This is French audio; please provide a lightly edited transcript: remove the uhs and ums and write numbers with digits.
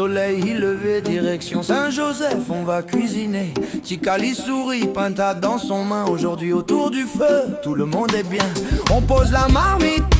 soleil levé, direction Saint-Joseph, on va cuisiner. Ticali sourit, Pinta dans son main. Aujourd'hui autour du feu, tout le monde est bien. On pose la marmite